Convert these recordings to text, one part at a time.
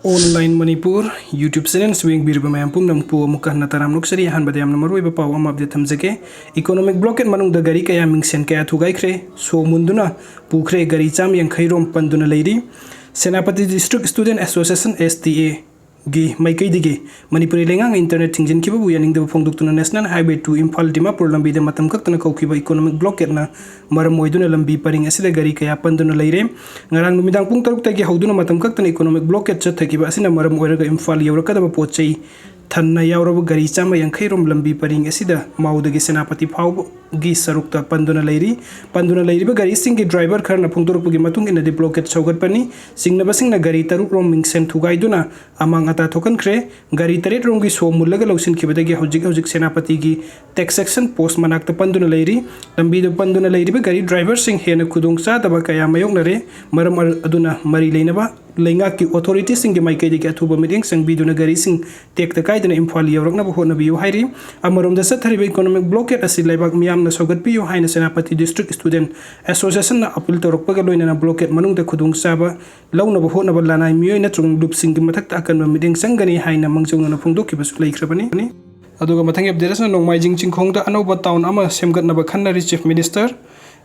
Online Manipur YouTube channel swing bir bama yampum nampu muka nataram nuksari han badam namaru iba paw am update thamjake economic blockade manung da gari kaya mingsen kaya thugai khre so munduna pukre gari cham yang khairom panduna leiri Senapati District Student Association STA gi maikai dige manipuri lengang internet thingjin kiba bu yaning de phongduk tuna national highway to Imphal Dimapur lambi de matam kak tana kaukiba economic blockade na maram moiduna lambi paring asida gari kaya panduna leire ngarang numidang pung taruk tagi hauduna matam kak tana economic blockade chathakiba asina maram oiraga Imphal yawrakada pochei thanna yawraba gari chama yankhairom lambi paring asida maudagi senapati phau gi sarukta panduna leiri ba gari singi driver kharna phungdorpugi matung ina de blockade chaugat pani singna basingna gari taruk rom mingsen thugaiduna amang ata thokan khre gari taret rom gi somulaga lausin khibadagi hojik senapati gi tax section post manakta panduna leiri lambi do panduna leiri ba gari driver sing hena khudung cha daba kaya mayoknare maram aduna mari leinaba lenga ki authority sing gi maikai de athuba meeting sang biduna gari sing tek ta kaidana Imphal yawrakna hona biu hairi amarom da sathariba economic blockade asi laibak miyam na sogat biu haina senapati district student association na appeal torokpaga loina na blockade manung da khudung saba launa hona lanai miyoi na chung lup sing gi mathak ta akan meeting sangani haina mangjong na phungdok ki basu laikhrabani aduga mathang update na Nongmaijing Chingkhongda Anouba town ama semgat na bakhanna chief minister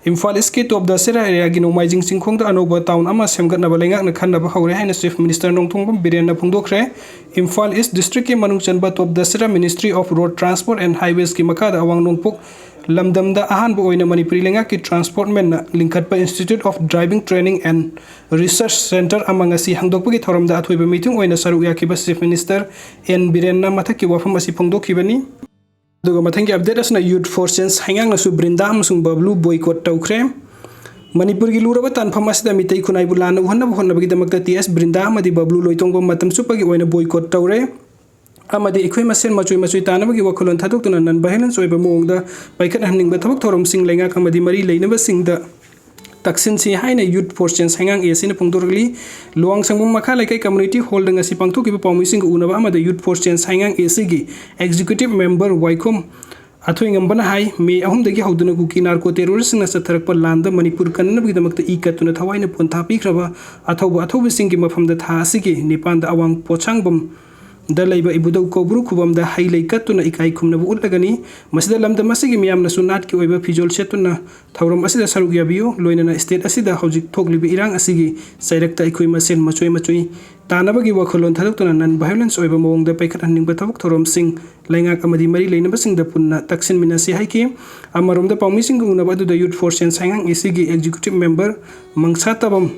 Imphal is key top the Sera area gi Nongmaijing Chingkhongda Anouba town ama semgat na balengak na khanna ba haure haina chief minister nongthongbam biren na phungdokre Imphal is district ki manung chanba top the Sera Ministry of Road Transport and Highways ki makada awang nongpok lamdamda ahan bo oina manipuri lenga ki transport men na linkatpa Institute of Driving Training and Research Center amanga si hangdokpagi thoramda athoiba meeting oina saruk yakiba chief minister en biren na mathaki wafam asi phungdokhibani Duga mathangi update asna youth for change hangang nasu brinda amasung bablu boycott tawkhre Manipur gi luraba tanpham asida Meetei khunai bulana uhana bhonna bagi damakta TS brinda amadi bablu loitongba matam supagi oina boycott tawre Amadi ikhoi masen machui tanabagi wakhulon thaduk tuna nan violence oiba mongda paikhat hanning ba thabak thorom sing lenga kamadi mari leinaba singda taksin si haina youth for change hangang esina pungdorli luang sangbum makha laikai community hall danga si pangtho ki pawmi sing unaba amada youth for change hangang esigi executive member waikhom athoingam bana hai me ahum dagi hauduna kuki narco terrorist na satharak pa landa manipur kanna bagi damakta ikatuna thawaina pontha pikraba athoba sing ki mafamda tha asigi nipan da awang pochangbam da laiba ibudau kobru khubam da hailai katuna ikai khumna bu utlagani masida lamda masigi miyam na sunat ki oiba fijol setuna thauram asida saruk yabiyo loina state asida hojik thoklibi irang asigi sairakta ikoi masen machui tanabagi wakholon thadukuna nan violence oiba mawong da paikhat hanning ba thabuk thorom sing laingak amadi mari leina basing da punna taksin minasi haiki amarom da pawmi sing guna ba da youth force sangang isigi executive member mangsatabam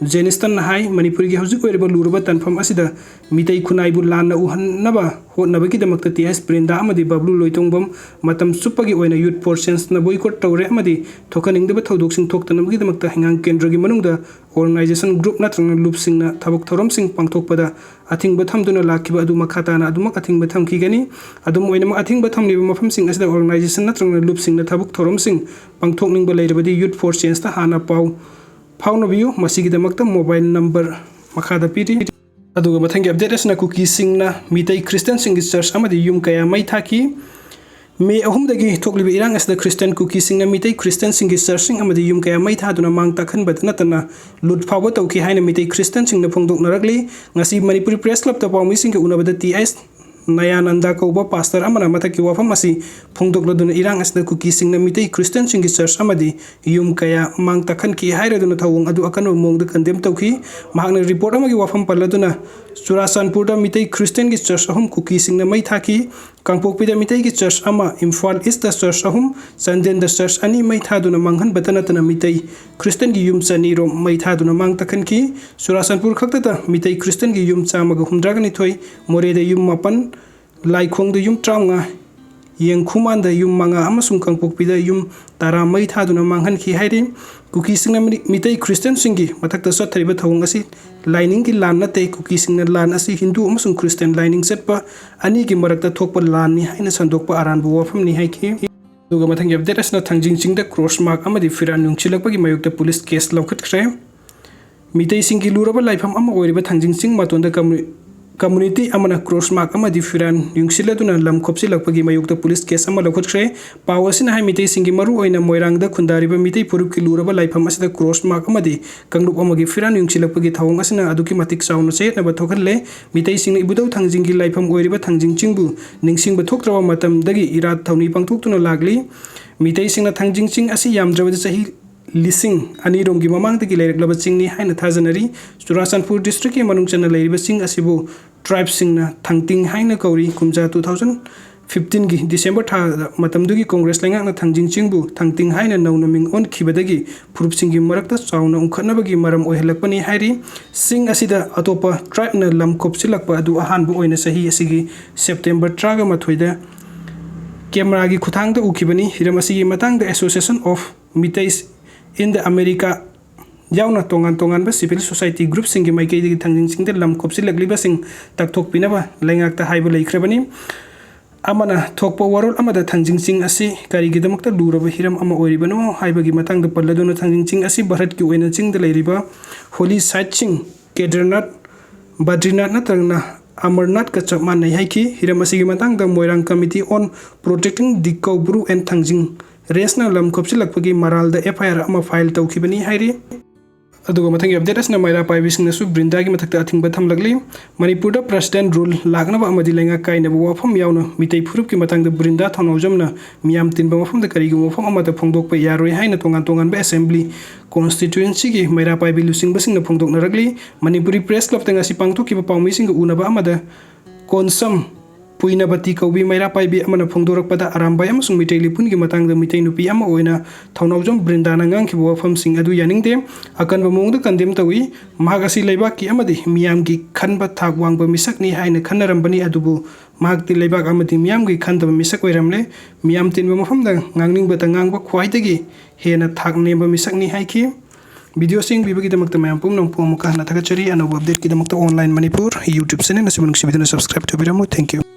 Jenistan hai manipuri gi hojik oireba lurba tanpham asida Meetei khunai bu lanna uhannaba hotnaba ki damakta TS brinda amadi bablu loitongbam matam supagi oina youth portions na boycott tawre amadi thokaning deba thodok sing thoktanam gi damakta hangang kendra gi manungda organization group na trang loop sing na thabok thorom sing pangthokpada athing ba thamduna lakhiba adu makhata na adu mak athing ba thamki gani adum oina ma athing ba thamni mafam sing asida organization na trang loop sing na thabok thorom sing pangthokning ba leirabadi youth portions ta hana pau Fauna view masigi damakta mobile number makada piri aduga mathangi update asna Kukisingna Meetei Christiansingi church amadi yum kaya mai Thakhi me ahum dagi thoklibi irang asda Christian Kukisingna Meetei Christiansingi church amadi yum kaya mai thaduna mang takhan batna tana lut phawa tawki haina Meetei Christiansingna phongdok narakli ngasi Manipuri Press Club ta pawmi singga unabada TS Nayananda kauba pastor amana mathaki wafam asi phongdok laduna irang asda Kukisingna Meetei Christiansingi church amadi yum kaya mang takhan ki hairaduna thawung adu akan mongda kandem tawki mahakna report amagi wafam paladuna Churasanpur da Meetei Christian gi church ahum Kukisingna mai Thakhi Kangpokpi da Meetei gi church ama Imphal East da church ahum Sanden da church ani mai thaduna manghan batana tana Meetei Christian gi yum chani rom mai thaduna mang takhan ki Churasanpur khakta da Meetei Christian gi yum chamaga humdragani thoi more da yum mapan Laikhong da yum traunga yengkhuman da yum manga amasung Kangpokpi da yum tara mai thaduna manghan ki hairi Kukisingna Meetei Christian singi mathakta sathariba thawung asi lining ki lan na te Kukisingna lan asi Hindu amasung Christian lining setpa ani ki marakta thokpa lan ni haina sandokpa aran bu wafam ni haiki duga mathangi update asna thangjing da cross mark amadi firan nungchilakpagi mayukta police case lawkhat khre Meetei singi luraba laifam ama oiriba thangjing matonda community amana cross mark amadi firan yungsiladuna lam khopsilakpagi mayukta police case ama lokhotre pawasina hai Meetei singi maru oina moirangda khundariba Meetei purup ki luraba laifam asida cross mark amadi kangrup amagi firan yungsilakpagi thawong asina aduki matik sauna set na bathokalle Meetei singna ibudau thangjingi laifam oiriba thangjing chingbu ningsing bathoktrawa matam dagi irat thawni pangthuktuna lagli Meetei singna thangjing ching asi yamdrabadi sahi lising anirom gi mamang tagi leirak ching ni haina thajanari Churachandpur district ki manung chana leiriba sing asibu tribe singna thangting haina kauri kumja 2015 gi December tha matamdugi Congress lenga na thangjing chingbu thangting haina nauna ming on khibadagi purup singi marakta chauna ungkhanabagi maram ohelakpani hairi sing asida atopa tribe na lam kopsilakpa adu ahanbu oina sahi asigi September 3 mathoida camera gi khuthang da ukibani hiramasi gi matang da Association of Meetei in the America yauna tongan ba civil society group singi maikei gi thangjing sing de lam khopsilakli ba sing takthok pinaba lengak ta haiba leikhrabani amana thokpa warol amada thangjing sing asi kari gi damakta luraba hiram ama oribano haiba gi matang da palladona thangjing sing asi bharat ki oina ching de leiriba holy site sing Kedarnath Badrinath natrangna Amarnath ka chapman nai haiki hiramasi gi matang da Moirang Committee on Protecting the Kaubru and Thangjing Resna lam khopsilakpagi maral da FIR ama file tawkhibani hairi aduga mathangi update asna maira paibising nasu brinda gi mathakta athingba thamlagli Manipur da president rule lagnaba amadi lenga kaina bu wafam yauna Meetei phurup ki matang da brinda thonojamna miyam tinba mafam da kari gi mafam amata phongdok pa yaroi haina tongan ba assembly constituency gi maira paibi lusing basing na phongdok naragli Manipuri press club tanga si pangtho ki pawmi sing unaba amada konsam puina bati kaubi maira paibi amana phongdorak pada arambai amasung Meetei lipun gi matang da Meetei nupi ama oina thaunawjom brindana ngang ki wafam sing adu yaningde akan ba mongda kandem tawi mahagasi leibak ki amadi miyam gi khanba thak wangba misak ni haina khanarambani adubu mahagti leibak amadi miyam gi khandaba misak oiramle miyam tinba mafam da ngangning bata ngangba khwaidagi hena thak nemba misak ni haiki video sing bibagi damakta mayam pum nong pum muka na thakachari Anouba update ki damakta online Manipur YouTube channel na subscribe to biramu. Thank you.